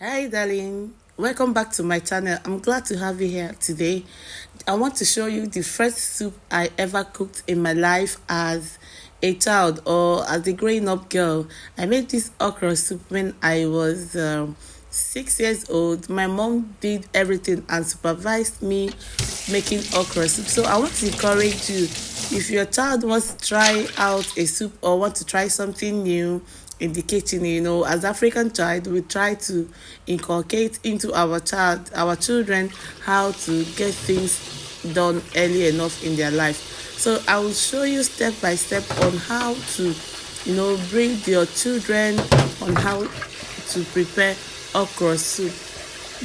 Hi darling, welcome back to my channel. I'm glad to have you here today. I want to show you the first soup I ever cooked in my life as a child or as a growing up girl. I made this okra soup when I was 6 years old. My mom did everything and supervised me making okra soup. So I want to encourage you, if your child wants to try out a soup or want to try something new in the kitchen, as African child, we try to inculcate into our children, how to get things done early enough in their life. So I will show you step by step on how to bring your children on how to prepare okra soup.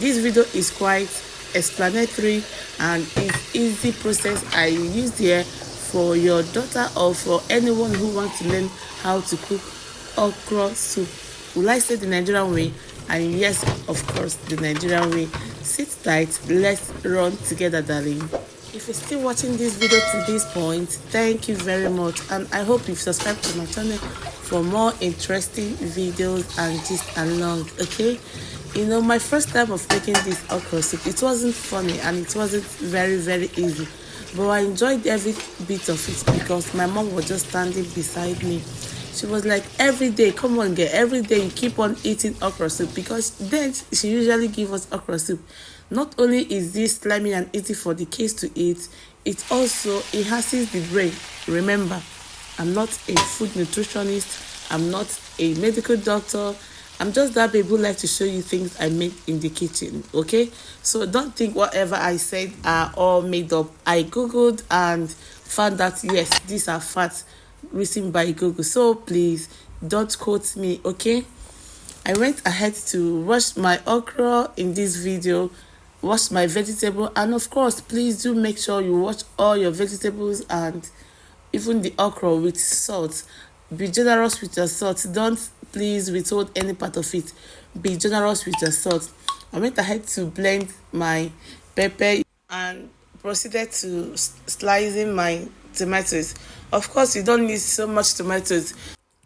This video is quite explanatory and it's easy process I used here for your daughter or for anyone who wants to learn how to cook okra soup. Will I say the Nigerian way? And yes, of course, the Nigerian way. Sit tight, let's run together, darling. If you're still watching this video to this point, thank you very much, and I hope you've subscribed to my channel for more interesting videos and gist and long. Okay, my first time of making this okra soup, it wasn't funny and it wasn't very easy, but I enjoyed every bit of it because my mom was just standing beside me. She was like, every day, come on girl, every day you keep on eating okra soup, because then she usually give us okra soup. Not only is this slimy and easy for the kids to eat, it also enhances the brain. Remember, I'm not a food nutritionist, I'm not a medical doctor, I'm just that babe who likes to show you things I make in the kitchen, okay? So don't think whatever I said are all made up. I googled and found that yes, these are facts written by Google, so please don't quote me, okay? I went ahead to wash my okra in this video, wash my vegetable, and of course please do make sure you wash all your vegetables and even the okra with salt. Be generous with your salt, don't please withhold any part of it. Be generous with your salt. I went ahead to blend my pepper and proceeded to slicing my tomatoes. Of course, you don't need so much tomatoes.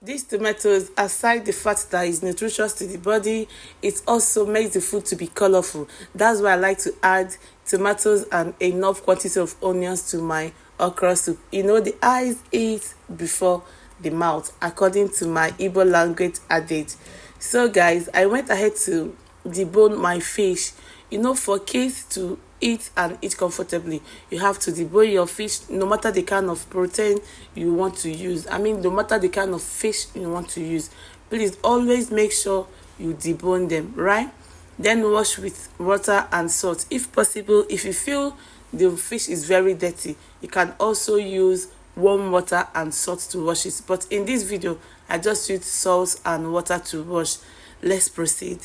These tomatoes, aside the fact that it's nutritious to the body, it also makes the food to be colorful. That's why I like to add tomatoes and enough quantity of onions to my okra soup. The eyes eat before the mouth, according to my Igbo language adage. So guys, I went ahead to debone my fish. For kids to eat and eat comfortably, you have to debone your fish, no matter the kind of protein you want to use. No matter the kind of fish you want to use, please always make sure you debone them, right? Then wash with water and salt. If possible, if you feel the fish is very dirty, you can also use warm water and salt to wash it, but in this video I just used salt and water to wash. Let's proceed.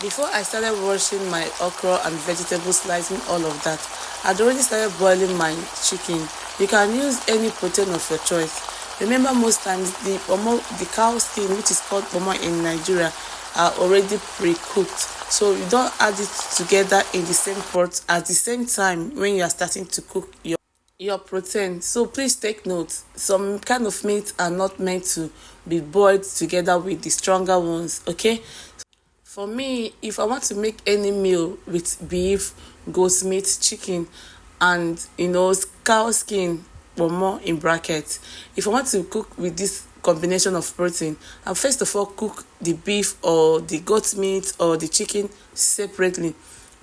Before I started washing my okra and vegetable, slicing all of that, I'd already started boiling my chicken. You can use any protein of your choice. Remember, most times the cow skin, which is called pomo in Nigeria, are already pre-cooked, so you don't add it together in the same pot at the same time when you are starting to cook your protein. So please take note, some kind of meat are not meant to be boiled together with the stronger ones, okay? For me, if I want to make any meal with beef, goat meat, chicken, and cow skin or more in brackets, if I want to cook with this combination of protein, I first of all cook the beef or the goat meat or the chicken separately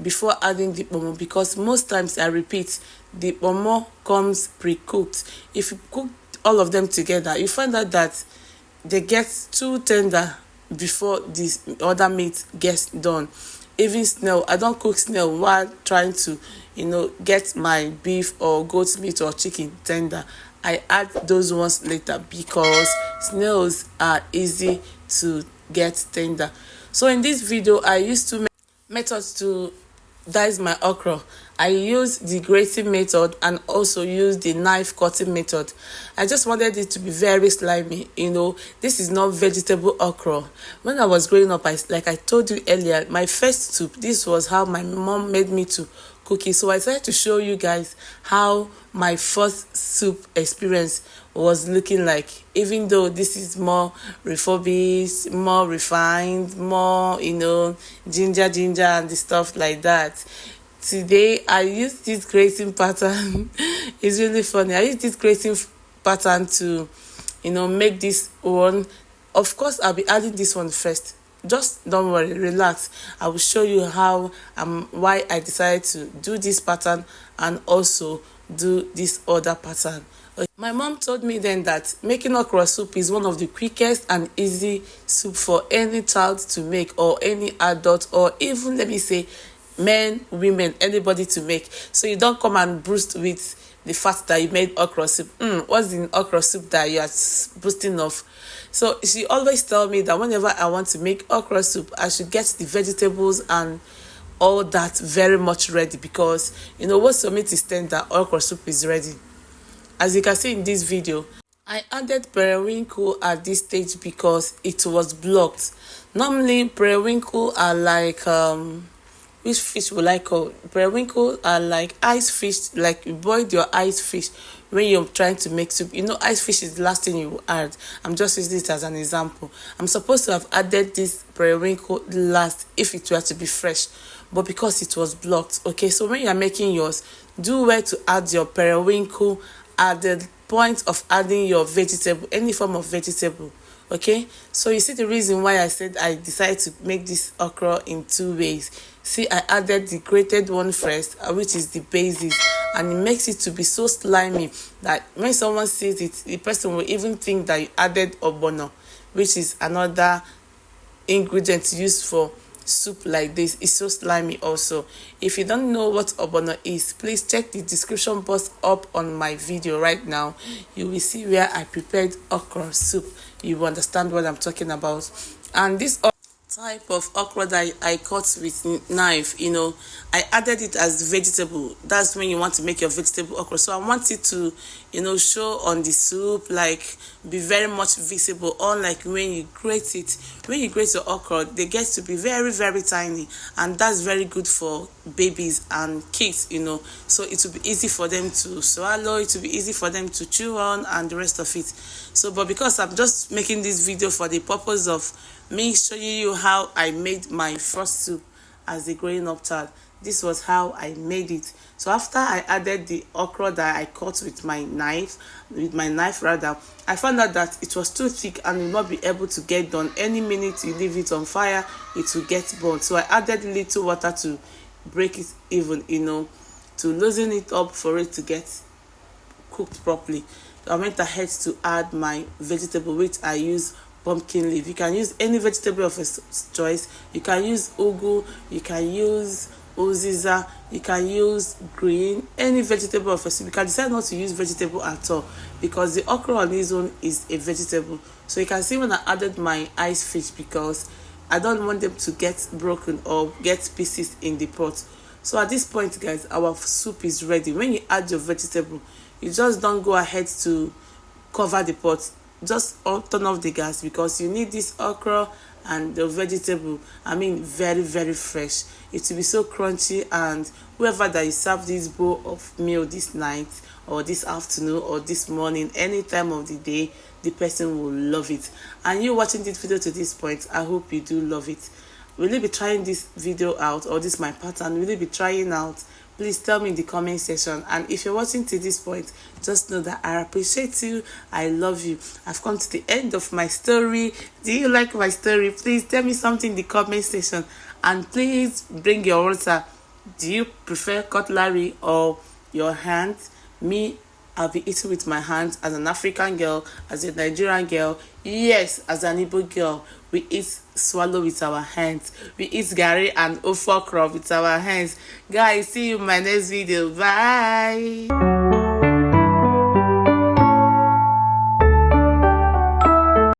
before adding the pomo, because most times, I repeat, the pomo comes pre-cooked. If you cook all of them together, you find out that they get too tender before this other meat gets done. Even snail, I don't cook snail while trying to get my beef or goat meat or chicken tender. I add those ones later because snails are easy to get tender. So in this video I used two methods to that is my okra. I use the grating method and also use the knife cutting method. I just wanted it to be very slimy. This is not vegetable okra. When I was growing up, like I told you earlier, my first soup, this was how my mom made me to cook it. So I decided to show you guys how my first soup experience was looking like, even though this is more refurbished, more refined, more ginger and the stuff like that. Today I use this grating pattern. It's really funny. I use this grating pattern to make this one. Of course, I'll be adding this one first. Just don't worry, relax. I will show you how why I decided to do this pattern and also do this other pattern. My mom told me then that making okra soup is one of the quickest and easy soup for any child to make, or any adult, or even, let me say, men, women, anybody to make. So you don't come and boast with the fact that you made okra soup. What's in okra soup that you are boasting of? So she always tell me that whenever I want to make okra soup, I should get the vegetables and all that very much ready, because once your meat is tender, okra soup is ready. As you can see in this video, I added periwinkle at this stage because it was blocked. Normally periwinkle are like which fish will I call? Periwinkle are like ice fish, like you boil your ice fish when you're trying to make soup. Ice fish is the last thing you add. I'm just using it as an example. I'm supposed to have added this periwinkle last if it were to be fresh, but because it was blocked. Okay, so when you are making yours, do well to add your periwinkle at the point of adding your vegetable, any form of vegetable. Okay, so you see the reason why I said I decided to make this okra in two ways. See, I added the grated one first, which is the basis, and it makes it to be so slimy that when someone sees it, the person will even think that you added ogbono, which is another ingredient used for soup like this. It's so slimy also. If you don't know what ogbono is, please check the description box up on my video right now. You will see where I prepared okra soup. You will understand what I'm talking about. And this type of okra that I cut with knife, I added it as vegetable. That's when you want to make your vegetable okra. So I want it to show on the soup, like be very much visible, unlike when you grate it. When you grate your okra, they get to be very, very tiny, and that's very good for babies and kids. So it will be easy for them to swallow, it will be easy for them to chew on, and the rest of it. So but because I'm just making this video for the purpose of me showing you how I made my first soup as a growing up child, this was how I made it. So after I added the okra that I cut with my knife, I found out that it was too thick and will not be able to get done. Any minute you leave it on fire, it will get burnt. So I added little water to break it even, to loosen it up for it to get cooked properly. So I went ahead to add my vegetable, which I use pumpkin leaf. You can use any vegetable of your choice. You can use ugu, you can use uziza, you can use green, any vegetable of your soup. You can decide not to use vegetable at all, because the okra on its own is a vegetable. So you can see when I added my ice fish, because I don't want them to get broken or get pieces in the pot. So at this point, guys, our soup is ready. When you add your vegetable, you just don't go ahead to cover the pot. Just turn off the gas, because you need this okra and the vegetable, very, very fresh. It will be so crunchy, and whoever that you serve this bowl of meal this night or this afternoon or this morning, any time of the day, the person will love it. And you watching this video to this point, I hope you do love it. Will you be trying this video out, or this my pattern? Will you be trying out? Please tell me in the comment section. And if you're watching to this point, just know that I appreciate you. I love you. I've come to the end of my story. Do you like my story? Please tell me something in the comment section. And please bring your water. Do you prefer cutlery or your hands? Me, I'll be eating with my hands. As an African girl, as a Nigerian girl, yes, as an Igbo girl, we eat swallow with our hands. We eat gari and okra with our hands. Guys, see you in my next video. Bye.